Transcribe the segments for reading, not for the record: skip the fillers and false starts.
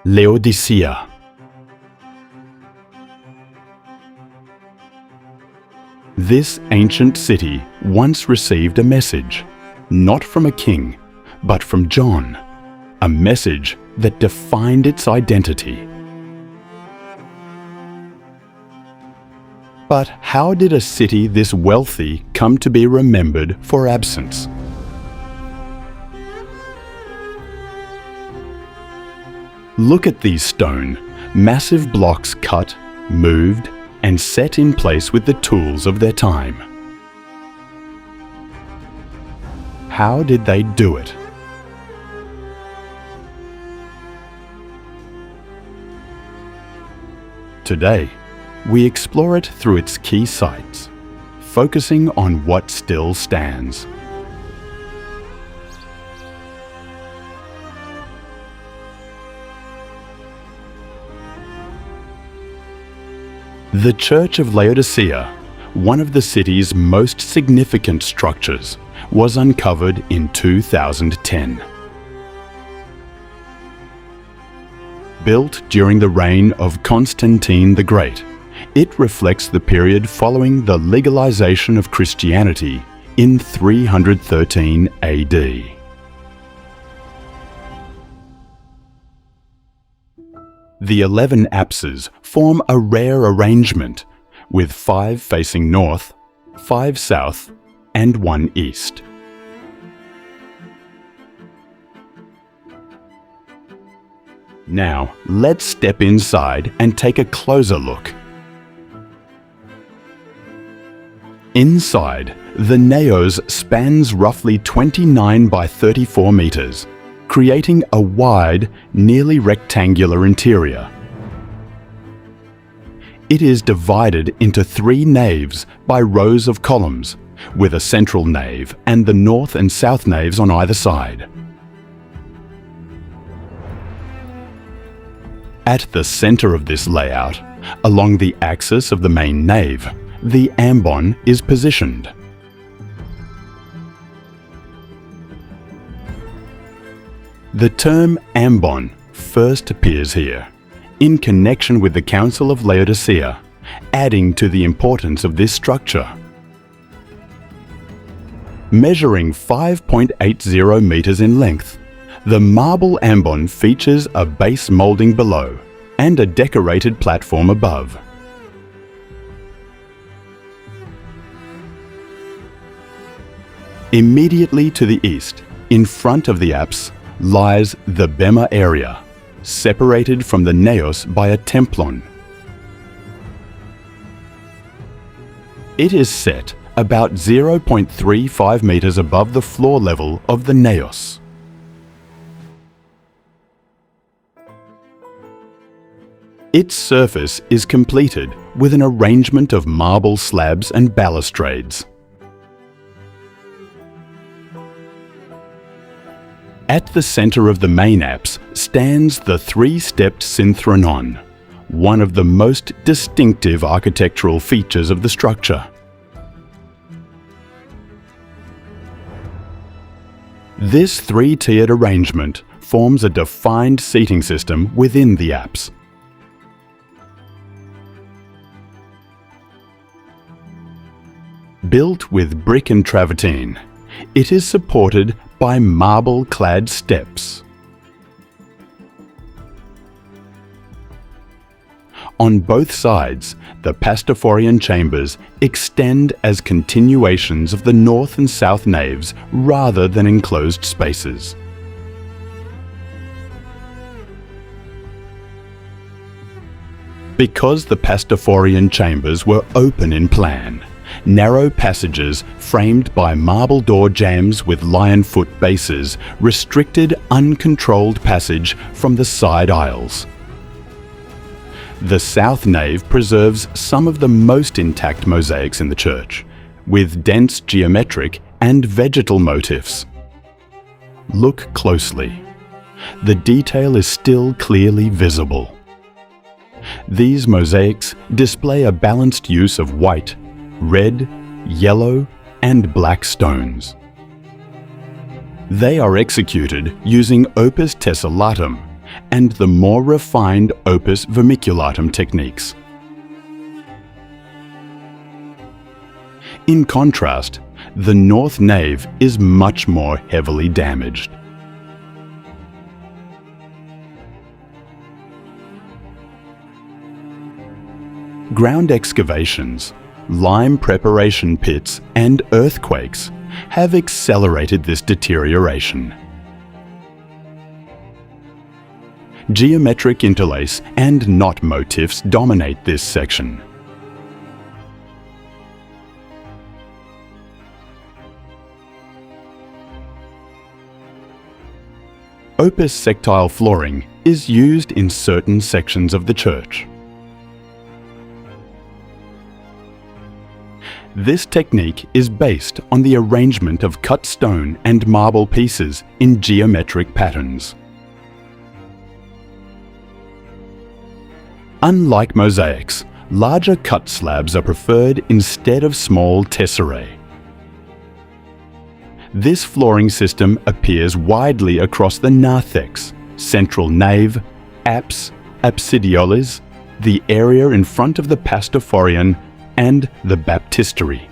Laodicea. This ancient city once received a message, not from a king, but from John, a message that defined its identity. But how did a city this wealthy come to be remembered for absence? Look at these stone, massive blocks cut, moved, and set in place with the tools of their time. How did they do it? Today, we explore it through its key sites, focusing on what still stands. The Church of Laodicea, one of the city's most significant structures, was uncovered in 2010. Built during the reign of Constantine the Great, it reflects the period following the legalization of Christianity in 313 AD. The 11 apses form a rare arrangement, with 5 facing north, 5 south, and 1 east. Now, let's step inside and take a closer look. Inside, the naos spans roughly 29 by 34 meters, creating a wide, nearly rectangular interior. It is divided into 3 naves by rows of columns, with a central nave and the north and south naves on either side. At the center of this layout, along the axis of the main nave, the ambon is positioned. The term ambon first appears here, in connection with the Council of Laodicea, adding to the importance of this structure. Measuring 5.80 meters in length, the marble ambon features a base molding below and a decorated platform above. Immediately to the east, in front of the apse, lies the bema area, separated from the naos by a templon. It is set about 0.35 meters above the floor level of the naos. Its surface is completed with an arrangement of marble slabs and balustrades. At the center of the main apse stands the 3-stepped synthronon, one of the most distinctive architectural features of the structure. This 3-tiered arrangement forms a defined seating system within the apse. Built with brick and travertine, it is supported by marble-clad steps. On both sides, the Pastorphorian chambers extend as continuations of the north and south naves rather than enclosed spaces. Because the Pastorphorian chambers were open in plan, narrow passages framed by marble door jambs with lion-foot bases restricted uncontrolled passage from the side aisles. The south nave preserves some of the most intact mosaics in the church, with dense geometric and vegetal motifs. Look closely. The detail is still clearly visible. These mosaics display a balanced use of white, red, yellow, and black stones. They are executed using opus tessellatum, and the more refined opus vermiculatum techniques. In contrast, the north nave is much more heavily damaged. Ground excavations, lime preparation pits, and earthquakes have accelerated this deterioration. Geometric interlace and knot motifs dominate this section. Opus sectile flooring is used in certain sections of the church. This technique is based on the arrangement of cut stone and marble pieces in geometric patterns. Unlike mosaics, larger cut slabs are preferred instead of small tesserae. This flooring system appears widely across the narthex, central nave, apse, absidioles, the area in front of the pastorphorion, and the baptistery.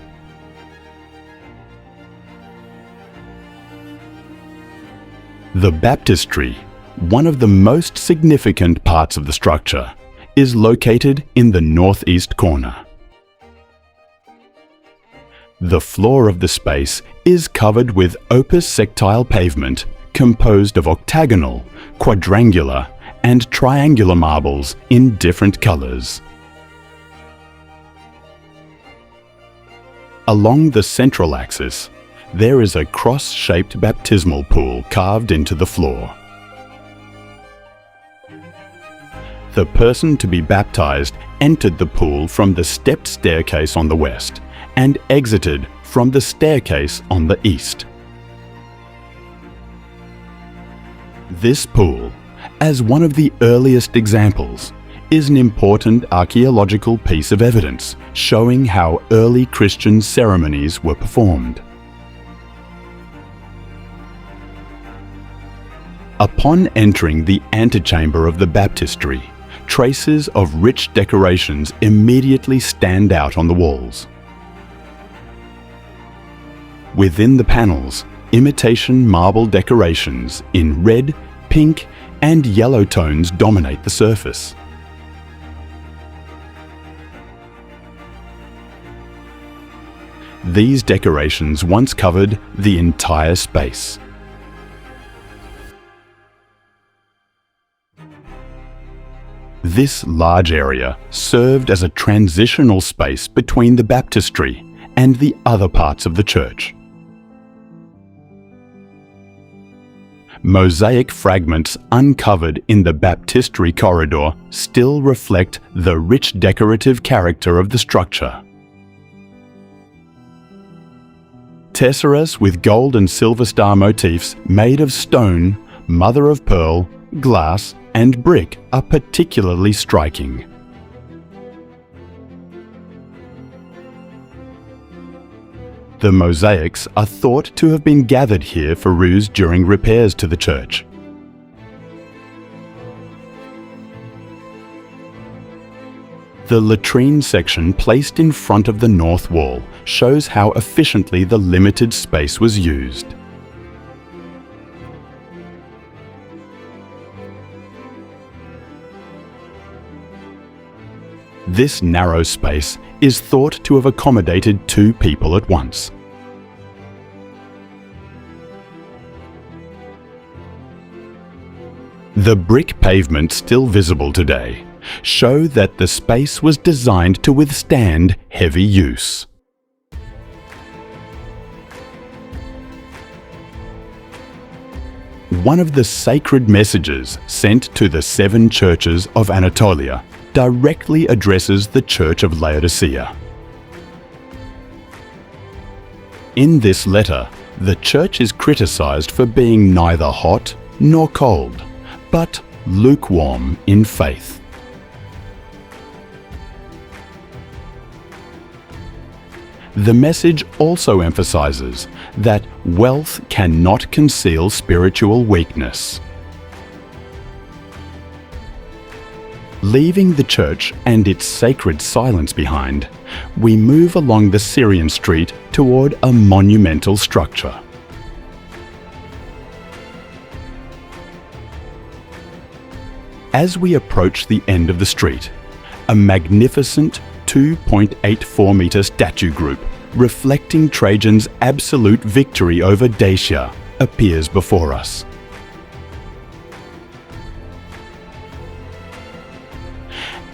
The baptistery, one of the most significant parts of the structure, is located in the northeast corner. The floor of the space is covered with opus sectile pavement composed of octagonal, quadrangular, and triangular marbles in different colors. Along the central axis, there is a cross-shaped baptismal pool carved into the floor. The person to be baptized entered the pool from the stepped staircase on the west and exited from the staircase on the east. This pool, as one of the earliest examples, is an important archaeological piece of evidence showing how early Christian ceremonies were performed. Upon entering the antechamber of the baptistery, traces of rich decorations immediately stand out on the walls. Within the panels, imitation marble decorations in red, pink, and yellow tones dominate the surface. These decorations once covered the entire space. This large area served as a transitional space between the baptistery and the other parts of the church. Mosaic fragments uncovered in the baptistery corridor still reflect the rich decorative character of the structure. Tesseras with gold and silver star motifs made of stone, mother of pearl, glass, and brick are particularly striking. The mosaics are thought to have been gathered here for use during repairs to the church. The latrine section placed in front of the north wall shows how efficiently the limited space was used. This narrow space is thought to have accommodated 2 people at once. The brick pavement still visible today show that the space was designed to withstand heavy use. One of the sacred messages sent to the 7 churches of Anatolia directly addresses the Church of Laodicea. In this letter, the church is criticized for being neither hot nor cold, but lukewarm in faith. The message also emphasizes that wealth cannot conceal spiritual weakness. Leaving the church and its sacred silence behind, we move along the Syrian Street toward a monumental structure. As we approach the end of the street, a magnificent 2.84-meter statue group reflecting Trajan's absolute victory over Dacia appears before us.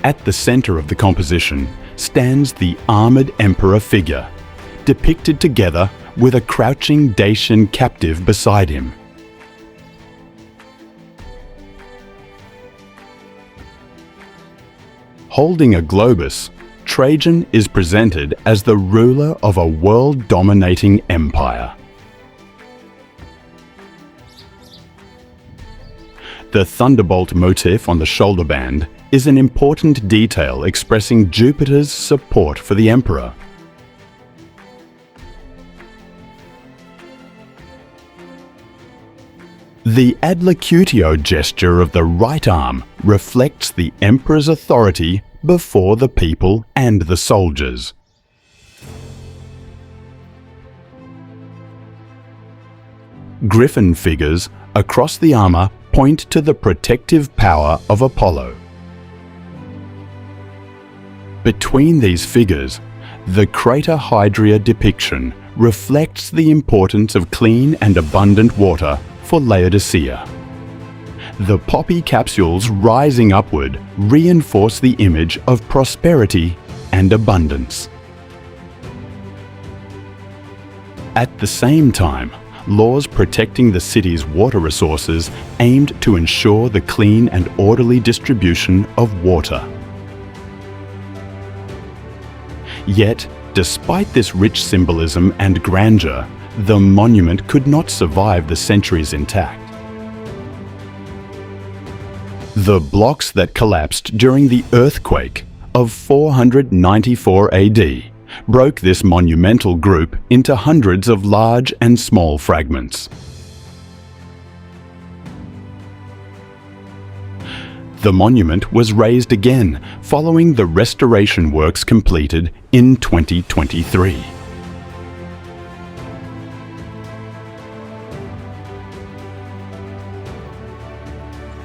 At the center of the composition stands the armored emperor figure, depicted together with a crouching Dacian captive beside him. Holding a globus, Trajan is presented as the ruler of a world-dominating empire. The thunderbolt motif on the shoulder band is an important detail expressing Jupiter's support for the emperor. The adlocutio gesture of the right arm reflects the emperor's authority before the people and the soldiers. Griffin figures across the armor point to the protective power of Apollo. Between these figures, the crater hydria depiction reflects the importance of clean and abundant water for Laodicea. The poppy capsules rising upward reinforce the image of prosperity and abundance. At the same time, laws protecting the city's water resources aimed to ensure the clean and orderly distribution of water. Yet, despite this rich symbolism and grandeur, the monument could not survive the centuries intact. The blocks that collapsed during the earthquake of 494 AD broke this monumental group into hundreds of large and small fragments. The monument was raised again following the restoration works completed in 2023.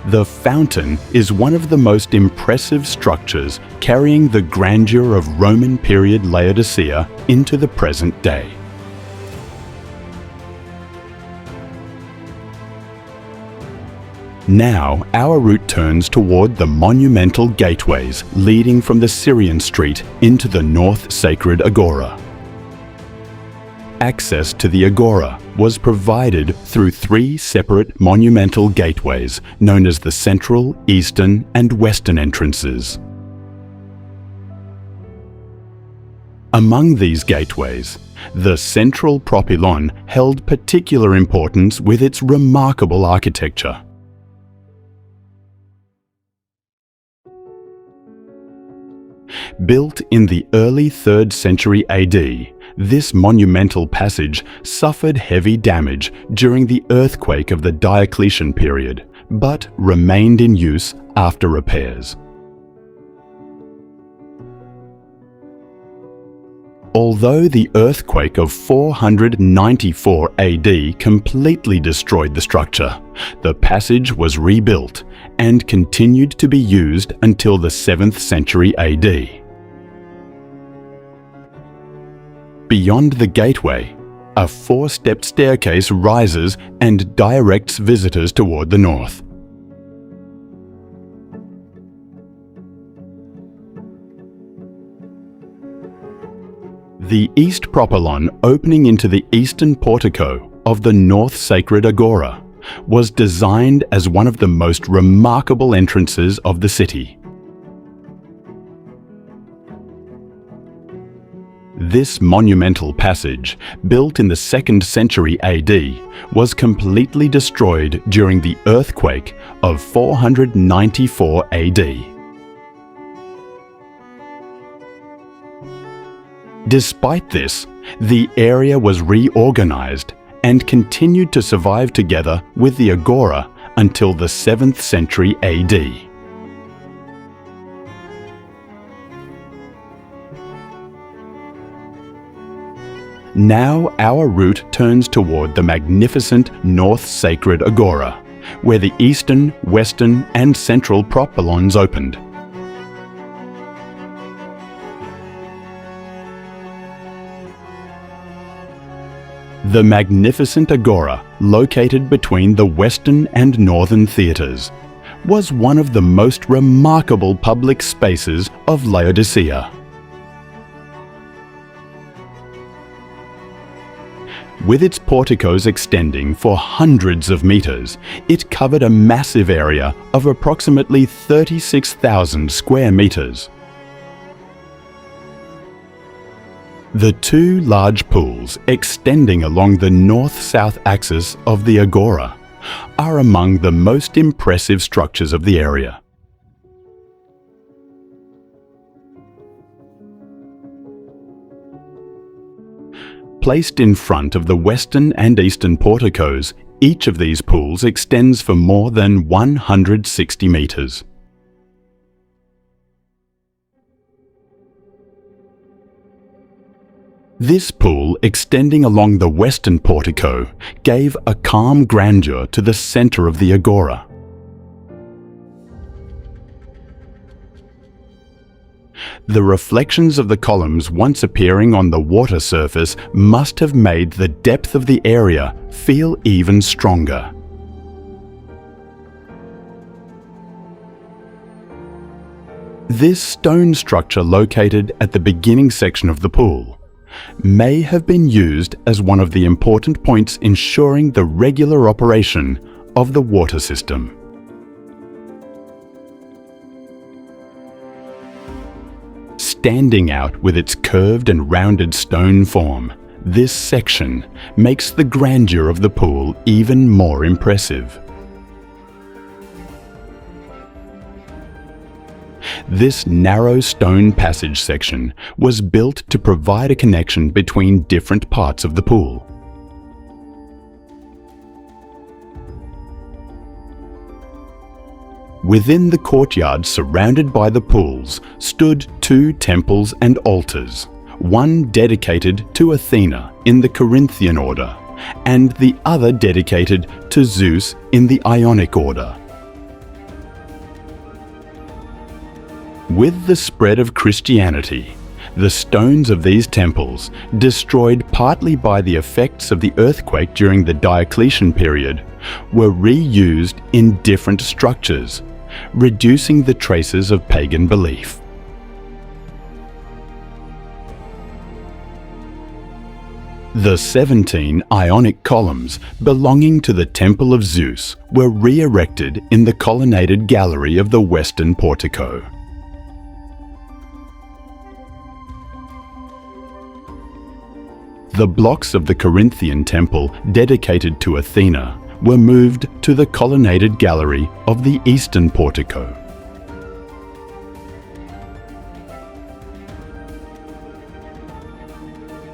The fountain is one of the most impressive structures carrying the grandeur of Roman period Laodicea into the present day. Now our route turns toward the monumental gateways leading from the Syrian Street into the North Sacred Agora. Access to the Agora was provided through three separate monumental gateways known as the Central, Eastern, and Western entrances. Among these gateways, the central Propylon held particular importance with its remarkable architecture. Built in the early 3rd century AD, this monumental passage suffered heavy damage during the earthquake of the Diocletian period, but remained in use after repairs. Although the earthquake of 494 AD completely destroyed the structure, the passage was rebuilt and continued to be used until the 7th century AD. Beyond the gateway, a 4-stepped staircase rises and directs visitors toward the north. The east propylon opening into the eastern portico of the North Sacred Agora was designed as one of the most remarkable entrances of the city. This monumental passage, built in the 2nd century AD, was completely destroyed during the earthquake of 494 AD. Despite this, the area was reorganized and continued to survive together with the Agora until the 7th century AD. Now our route turns toward the magnificent North Sacred Agora, where the eastern, western and central Propylons opened. The magnificent Agora, located between the western and northern theatres, was one of the most remarkable public spaces of Laodicea. With its porticos extending for hundreds of meters, it covered a massive area of approximately 36,000 square meters. The two large pools extending along the north-south axis of the Agora are among the most impressive structures of the area. Placed in front of the western and eastern porticos, each of these pools extends for more than 160 meters. This pool, extending along the western portico, gave a calm grandeur to the center of the Agora. The reflections of the columns once appearing on the water surface must have made the depth of the area feel even stronger. This stone structure located at the beginning section of the pool may have been used as one of the important points ensuring the regular operation of the water system. Standing out with its curved and rounded stone form, this section makes the grandeur of the pool even more impressive. This narrow stone passage section was built to provide a connection between different parts of the pool. Within the courtyard surrounded by the pools stood two temples and altars, one dedicated to Athena in the Corinthian order, and the other dedicated to Zeus in the Ionic order. With the spread of Christianity, the stones of these temples, destroyed partly by the effects of the earthquake during the Diocletian period, were reused in different structures, reducing the traces of pagan belief. The 17 Ionic columns belonging to the Temple of Zeus were re-erected in the colonnaded gallery of the western portico. The blocks of the Corinthian temple dedicated to Athena were moved to the colonnaded gallery of the eastern portico.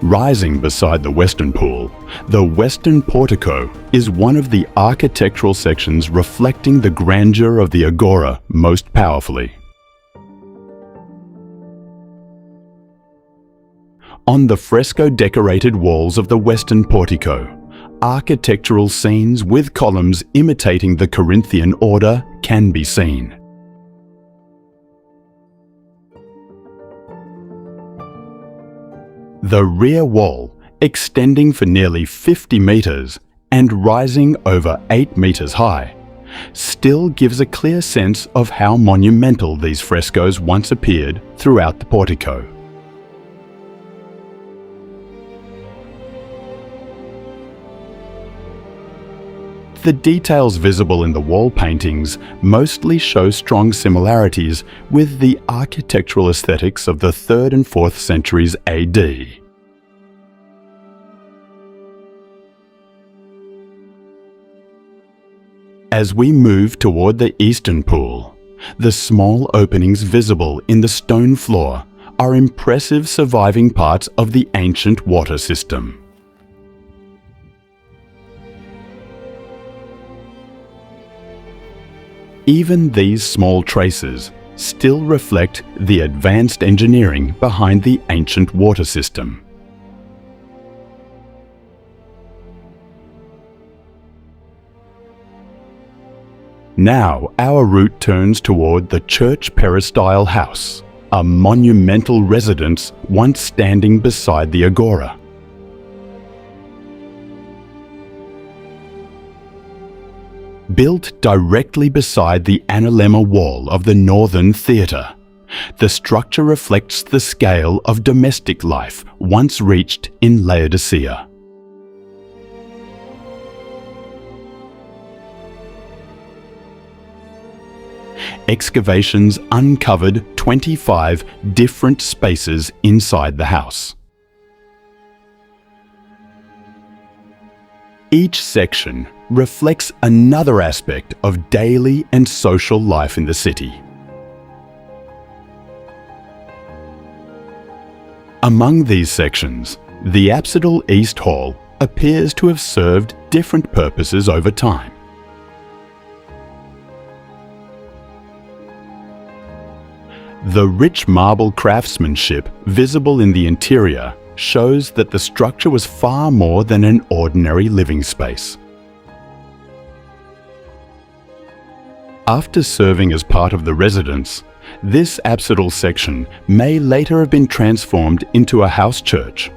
Rising beside the western pool, the western portico is one of the architectural sections reflecting the grandeur of the Agora most powerfully. On the fresco-decorated walls of the western portico, architectural scenes with columns imitating the Corinthian order can be seen. The rear wall, extending for nearly 50 meters and rising over 8 meters high, still gives a clear sense of how monumental these frescoes once appeared throughout the portico. The details visible in the wall paintings mostly show strong similarities with the architectural aesthetics of the 3rd and 4th centuries AD. As we move toward the eastern pool, the small openings visible in the stone floor are impressive surviving parts of the ancient water system. Even these small traces still reflect the advanced engineering behind the ancient water system. Now our route turns toward the church Peristyle House, a monumental residence once standing beside the Agora. Built directly beside the analemma wall of the northern theatre, the structure reflects the scale of domestic life once reached in Laodicea. Excavations uncovered 25 different spaces inside the house. Each section reflects another aspect of daily and social life in the city. Among these sections, the apsidal East Hall appears to have served different purposes over time. The rich marble craftsmanship visible in the interior shows that the structure was far more than an ordinary living space. After serving as part of the residence, this apsidal section may later have been transformed into a house church.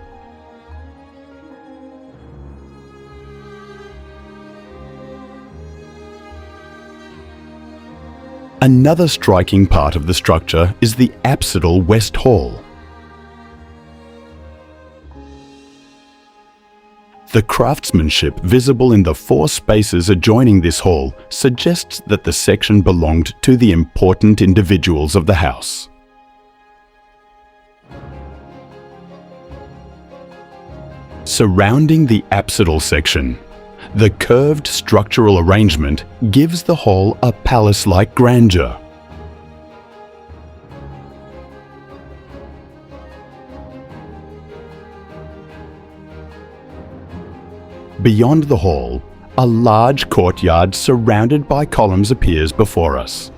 Another striking part of the structure is the apsidal West Hall. The craftsmanship visible in the 4 spaces adjoining this hall suggests that the section belonged to the important individuals of the house. Surrounding the apsidal section, the curved structural arrangement gives the hall a palace-like grandeur. Beyond the hall, a large courtyard surrounded by columns appears before us.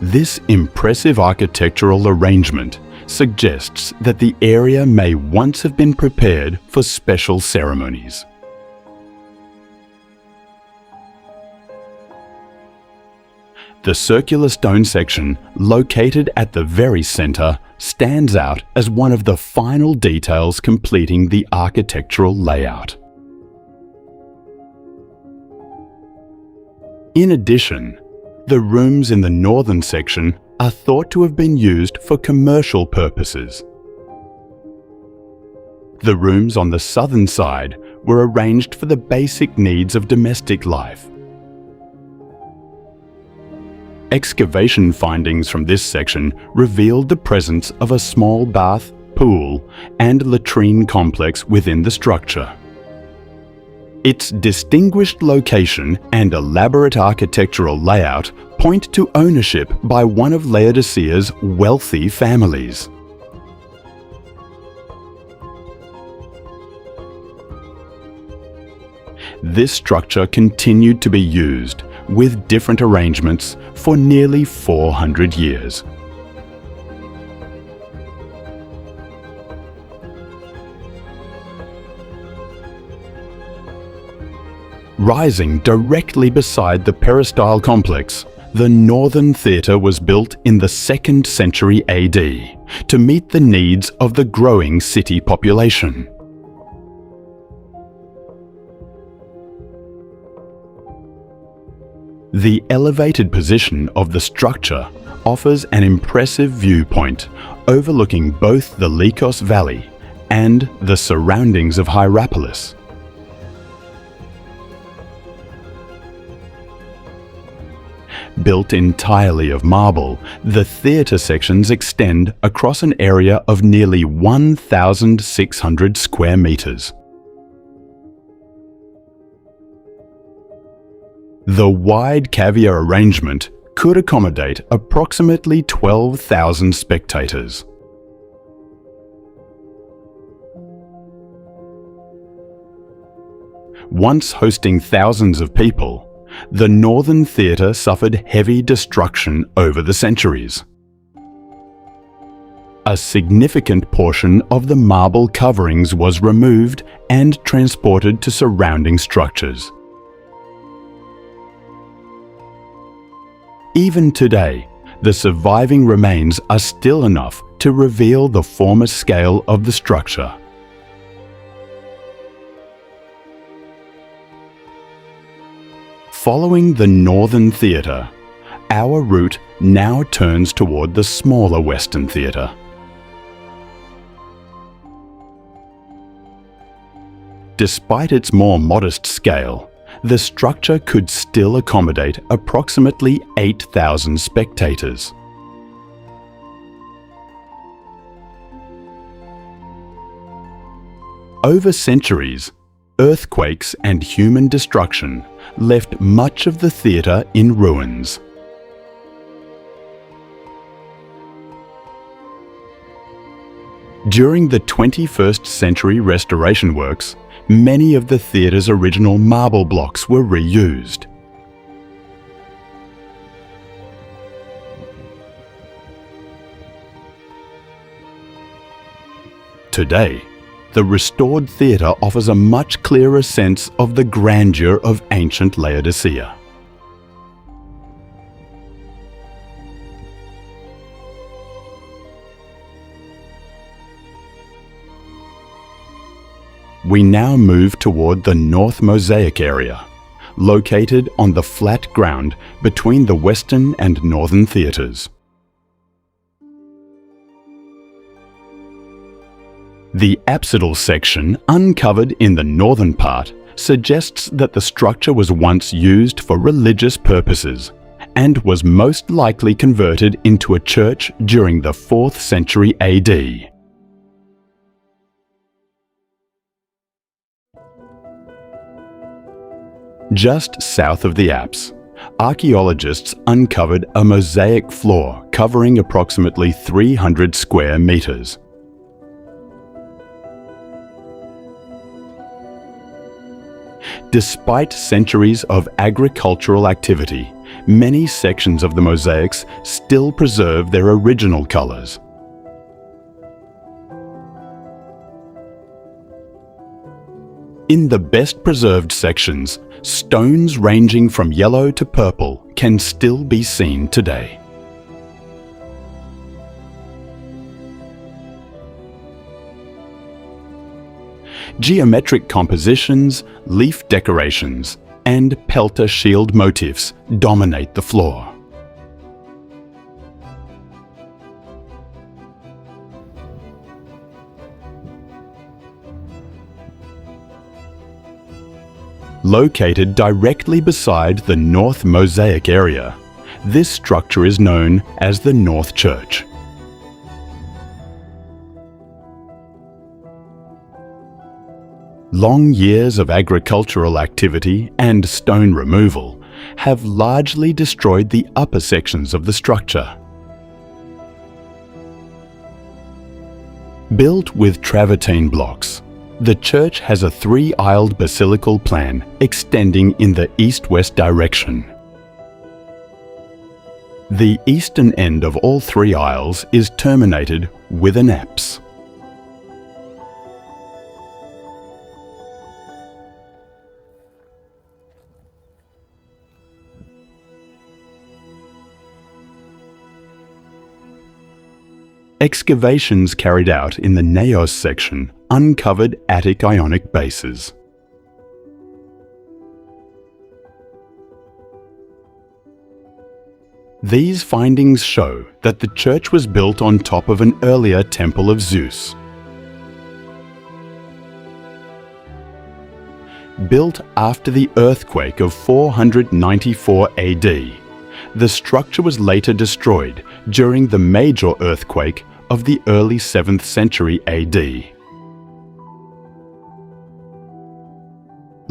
This impressive architectural arrangement suggests that the area may once have been prepared for special ceremonies. The circular stone section, located at the very center, stands out as one of the final details completing the architectural layout. In addition, the rooms in the northern section are thought to have been used for commercial purposes. The rooms on the southern side were arranged for the basic needs of domestic life. Excavation findings from this section revealed the presence of a small bath, pool, and latrine complex within the structure. Its distinguished location and elaborate architectural layout point to ownership by one of Laodicea's wealthy families. This structure continued to be used, with different arrangements, for nearly 400 years. Rising directly beside the Peristyle complex, the Northern Theatre was built in the 2nd century AD to meet the needs of the growing city population. The elevated position of the structure offers an impressive viewpoint overlooking both the Lycos Valley and the surroundings of Hierapolis. Built entirely of marble, the theatre sections extend across an area of nearly 1,600 square meters. The wide caviar arrangement could accommodate approximately 12,000 spectators. Once hosting thousands of people, the Northern Theatre suffered heavy destruction over the centuries. a significant portion of the marble coverings was removed and transported to surrounding structures. Even today, the surviving remains are still enough to reveal the former scale of the structure. Following the northern theatre, our route now turns toward the smaller western theatre. Despite its more modest scale, the structure could still accommodate approximately 8,000 spectators. Over centuries, earthquakes and human destruction left much of the theatre in ruins. During the 21st century restoration works, many of the theatre's original marble blocks were reused. Today, the restored theatre offers a much clearer sense of the grandeur of ancient Laodicea. We now move toward the North Mosaic area, located on the flat ground between the western and northern theatres. The apsidal section uncovered in the northern part suggests that the structure was once used for religious purposes and was most likely converted into a church during the 4th century AD. Just south of the apse, archaeologists uncovered a mosaic floor covering approximately 300 square meters. Despite centuries of agricultural activity, many sections of the mosaics still preserve their original colors. In the best preserved sections, stones ranging from yellow to purple can still be seen today. Geometric compositions, leaf decorations, and pelter shield motifs dominate the floor. Located directly beside the North Mosaic area, this structure is known as the North Church. Long years of agricultural activity and stone removal have largely destroyed the upper sections of the structure. Built with travertine blocks, the church has a three-aisled basilical plan extending in the east-west direction. The eastern end of all three aisles is terminated with an apse. Excavations carried out in the naos section uncovered Attic Ionic bases. These findings show that the church was built on top of an earlier temple of Zeus. Built after the earthquake of 494 AD, the structure was later destroyed during the major earthquake of the early 7th century AD.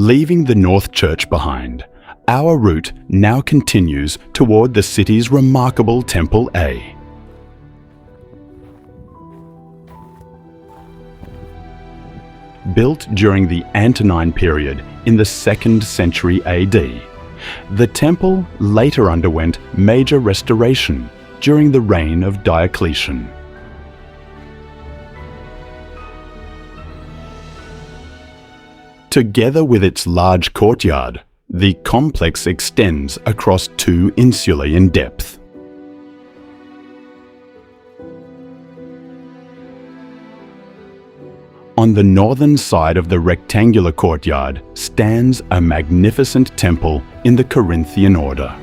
Leaving the North Church behind, our route now continues toward the city's remarkable Temple A. Built during the Antonine period in the 2nd century AD, the temple later underwent major restoration during the reign of Diocletian. Together with its large courtyard, the complex extends across 2 insulae in depth. On the northern side of the rectangular courtyard stands a magnificent temple in the Corinthian order.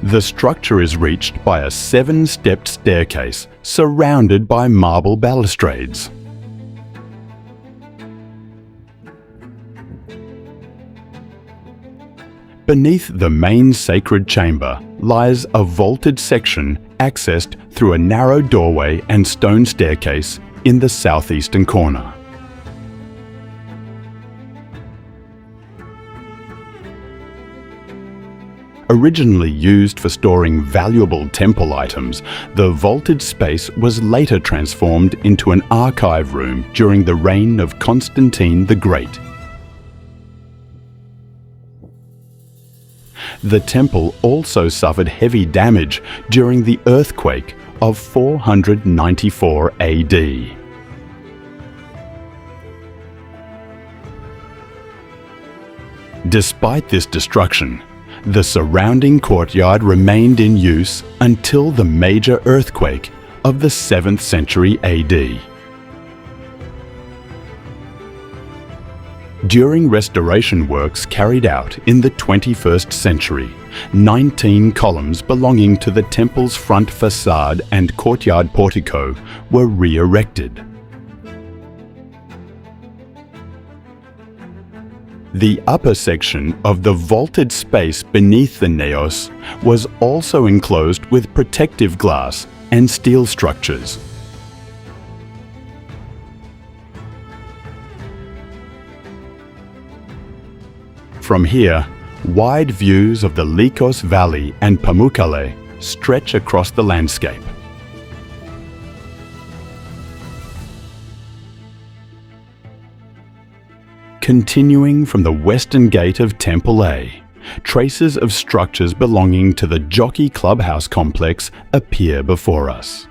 The structure is reached by a 7-stepped staircase surrounded by marble balustrades. Beneath the main sacred chamber lies a vaulted section accessed through a narrow doorway and stone staircase in the southeastern corner. Originally used for storing valuable temple items, the vaulted space was later transformed into an archive room during the reign of Constantine the Great. The temple also suffered heavy damage during the earthquake of 494 AD. Despite this destruction, the surrounding courtyard remained in use until the major earthquake of the 7th century AD. During restoration works carried out in the 21st century, 19 columns belonging to the temple's front facade and courtyard portico were re-erected. The upper section of the vaulted space beneath the naos was also enclosed with protective glass and steel structures. From here, wide views of the Lycos Valley and Pamukkale stretch across the landscape. Continuing from the western gate of Temple A, traces of structures belonging to the Jockey Clubhouse complex appear before us.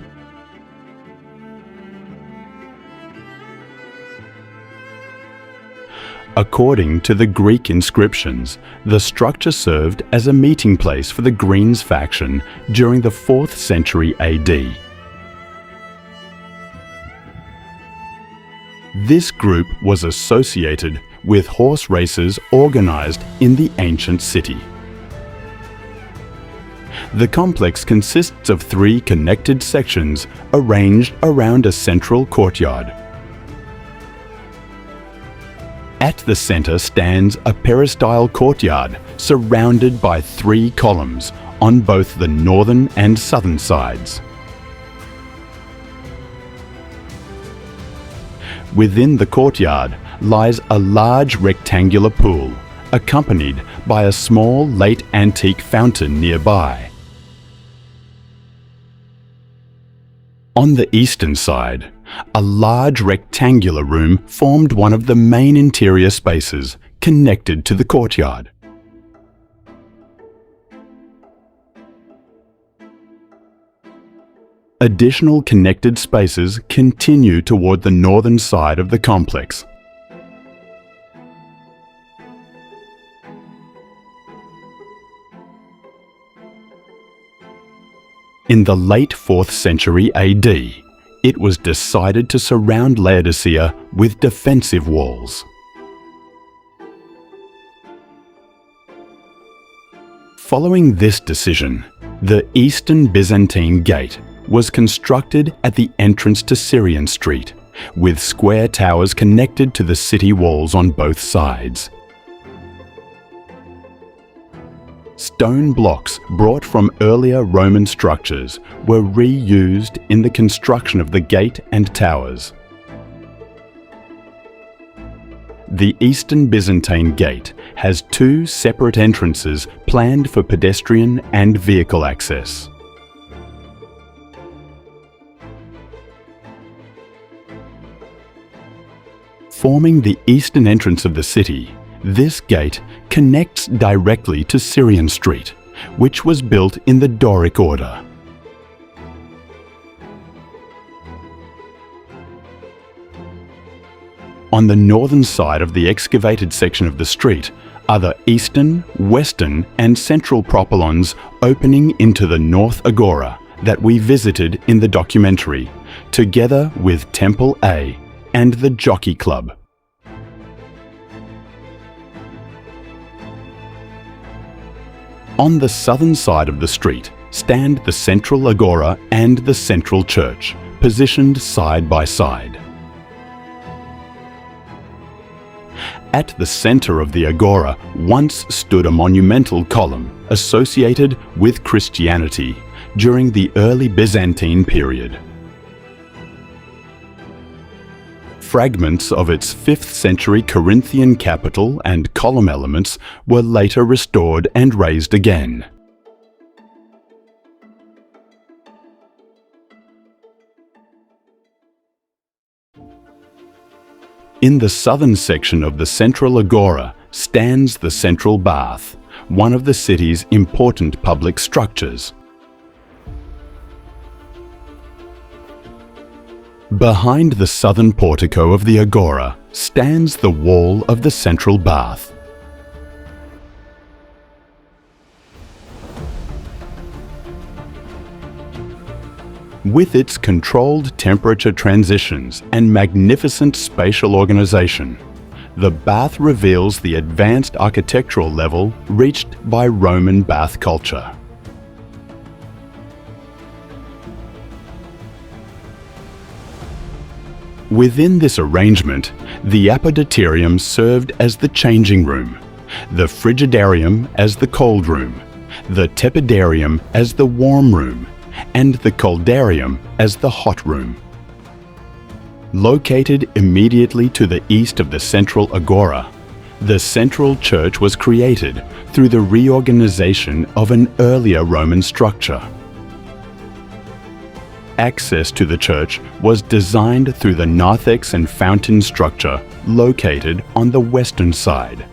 According to the Greek inscriptions, the structure served as a meeting place for the Greens faction during the 4th century AD. This group was associated with horse races organized in the ancient city. The complex consists of 3 connected sections arranged around a central courtyard. At the center stands a peristyle courtyard surrounded by 3 columns on both the northern and southern sides. Within the courtyard lies a large rectangular pool, accompanied by a small late antique fountain nearby. On the eastern side, a large rectangular room formed one of the main interior spaces connected to the courtyard. Additional connected spaces continue toward the northern side of the complex. In the late 4th century AD, it was decided to surround Laodicea with defensive walls. Following this decision, the Eastern Byzantine Gate was constructed at the entrance to Syria Street, with square towers connected to the city walls on both sides. Stone blocks brought from earlier Roman structures were reused in the construction of the gate and towers. The Eastern Byzantine Gate has 2 separate entrances planned for pedestrian and vehicle access. Forming the eastern entrance of the city, this gate connects directly to Syria Street, which was built in the Doric order. on the northern side of the excavated section of the street are the eastern, western and central propylons opening into the North Agora that we visited in the documentary, together with Temple A and the Jockey Club. On the southern side of the street stand the Central Agora and the Central Church, positioned side by side. At the center of the Agora once stood a monumental column associated with Christianity during the early Byzantine period. Fragments of its 5th century Corinthian capital and column elements were later restored and raised again. In the southern section of the Central Agora stands the Central Bath, one of the city's important public structures. Behind the southern portico of the Agora stands the wall of the Central Bath. With its controlled temperature transitions and magnificent spatial organization, the bath reveals the advanced architectural level reached by Roman bath culture. Within this arrangement, the apodyterium served as the changing room, the frigidarium as the cold room, the tepidarium as the warm room, and the coldarium as the hot room. Located immediately to the east of the Central Agora, the Central Church was created through the reorganization of an earlier Roman structure. Access to the church was designed through the narthex and fountain structure located on the western side.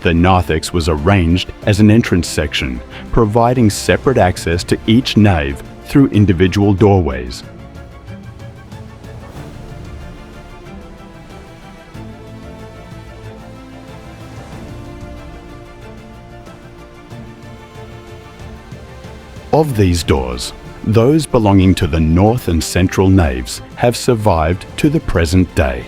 The narthex was arranged as an entrance section, providing separate access to each nave through individual doorways. Of these doors, those belonging to the north and central naves have survived to the present day.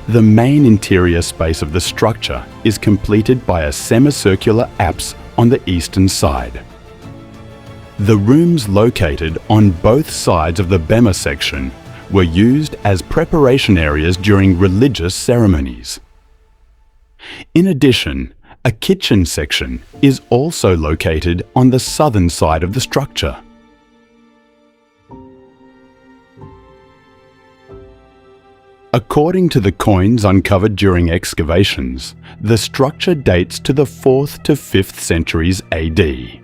The main interior space of the structure is completed by a semicircular apse on the eastern side. The rooms located on both sides of the bema section were used as preparation areas during religious ceremonies. In addition, a kitchen section is also located on the southern side of the structure. According to the coins uncovered during excavations, the structure dates to the 4th to 5th centuries AD.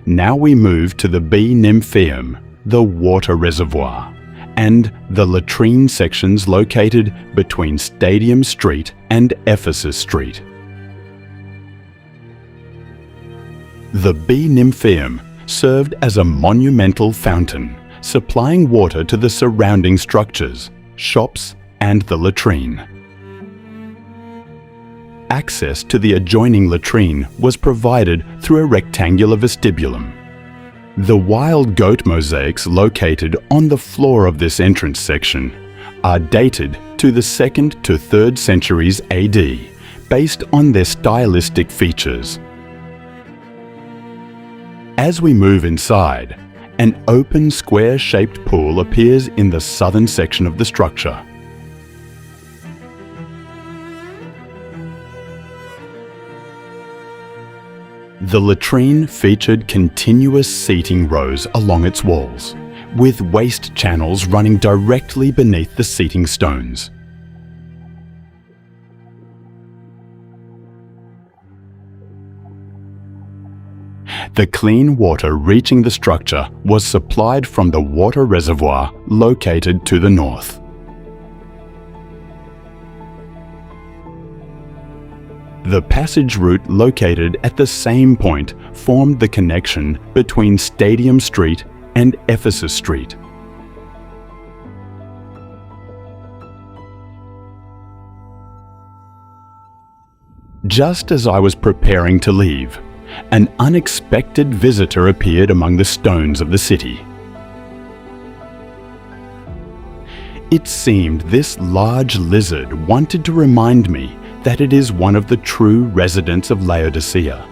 Now we move to the B Nymphaeum, the water reservoir, and the latrine sections located between Stadium Street and Ephesus Street. The B Nymphaeum served as a monumental fountain, supplying water to the surrounding structures, shops, and the latrine. Access to the adjoining latrine was provided through a rectangular vestibulum. The wild goat mosaics located on the floor of this entrance section are dated to the 2nd to 3rd centuries AD, based on their stylistic features. As we move inside, an open square-shaped pool appears in the southern section of the structure. The latrine featured continuous seating rows along its walls, with waste channels running directly beneath the seating stones. The clean water reaching the structure was supplied from the water reservoir located to the north. The passage route located at the same point formed the connection between Stadium Street and Ephesus Street. Just as I was preparing to leave, an unexpected visitor appeared among the stones of the city. It seemed this large lizard wanted to remind me that it is one of the true residents of Laodicea.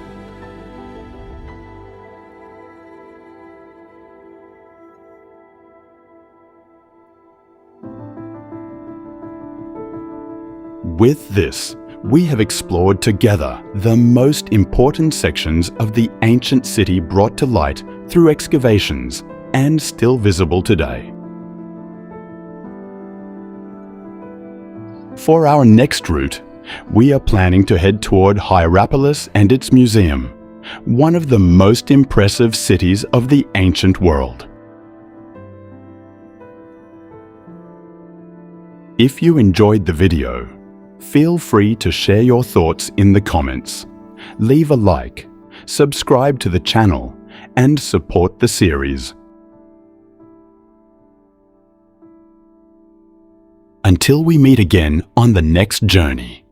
With this, we have explored together the most important sections of the ancient city brought to light through excavations and still visible today. For our next route, we are planning to head toward Hierapolis and its museum, one of the most impressive cities of the ancient world. If you enjoyed the video, feel free to share your thoughts in the comments, leave a like, subscribe to the channel, and support the series. Until we meet again on the next journey.